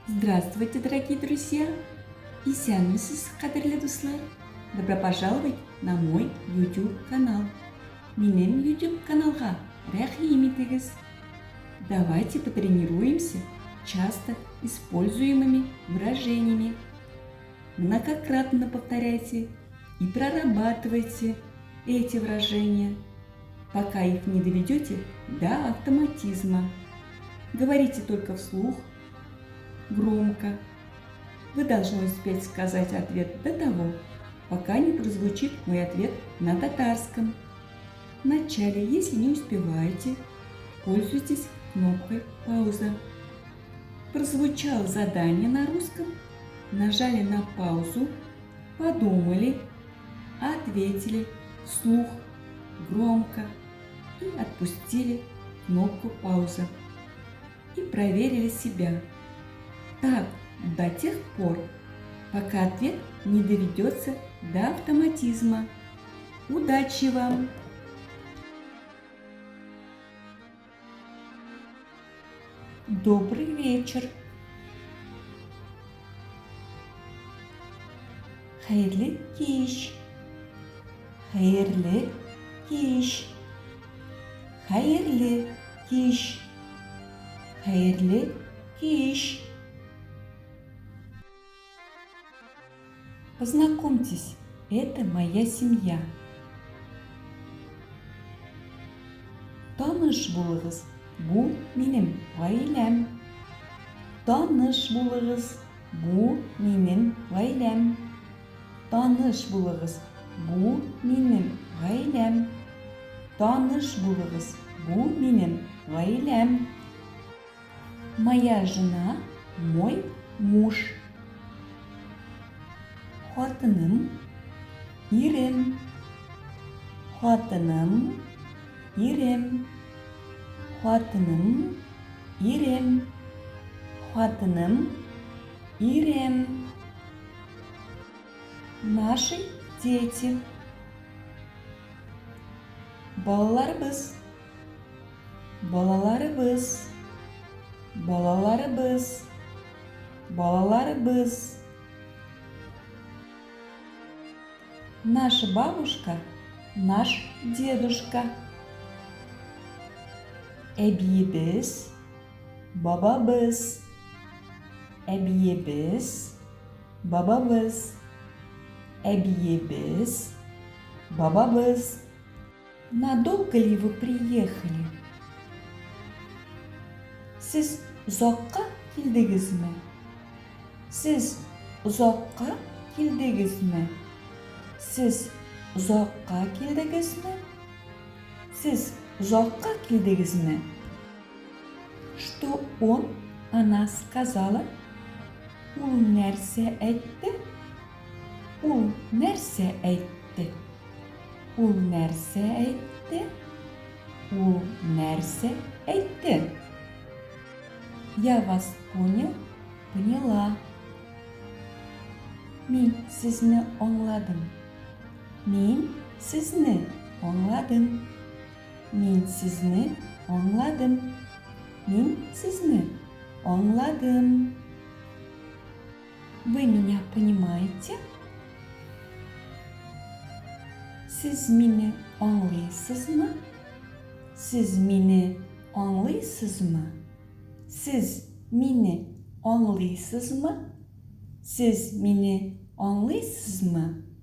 Здравствуйте, дорогие друзья! Исәнмесез, кадерле дуслар! Добро пожаловать на мой YouTube канал. Минем YouTube каналга рәхим итегез. Давайте потренируемся часто используемыми выражениями. Многократно повторяйте и прорабатывайте эти выражения, пока их не доведете до автоматизма. Говорите только вслух, громко. Вы должны успеть сказать ответ до того, пока не прозвучит мой ответ на татарском. Вначале, если не успеваете, пользуйтесь кнопкой «Пауза». Прозвучало задание на русском, нажали на паузу, подумали, ответили вслух, громко и отпустили кнопку «Пауза» и проверили себя. Так, до тех пор, пока ответ не доведется до автоматизма. Удачи вам! Добрый вечер! Хәерле кич! Хәерле кич! Хәерле кич! Хәерле кич! Познакомьтесь, это моя семья. Таныш булыгыз, бу минем гаиләм. Таныш булыгыз, бу минем гаиләм. Таныш булыгыз, бу минем гаиләм. Таныш булыгыз, бу минем гаиләм. Моя жена, мой муж. Хатыным, ирем. Хатыным, ирем. Хатыным, ирем. Хатыным, ирем. Наши дети. Балаларыбыз. Балаларыбыз. Балаларыбыз. Балаларыбыз. Наша бабушка, наш дедушка. Әбиебез, бабабыз. Әбиебез, бабабыз. Әбиебез, бабабыз. Надолго ли вы приехали? Сіз ұзаққа келдіңізме? Сіз ұзаққа келдіңізме? Сіз ұзаққа келдіңізме? Сіз ұзаққа келдіңізме? Что он, она сказала? Ул нәрсе әйтте? Ул нәрсе әйтте? Ул нәрсе әйтте? Ул нәрсе әйтте? Я вас понял, поняла. Мен сізні аңладым. Мен сізні аңладым. Мен сізні аңладым. Мен сізні аңладым. Вы меня понимаете? Сіз мені аңлайсызмы? Сіз мені аңлайсызмы? Сіз мені аңлайсызмы? Сіз мені аңлайсызмы?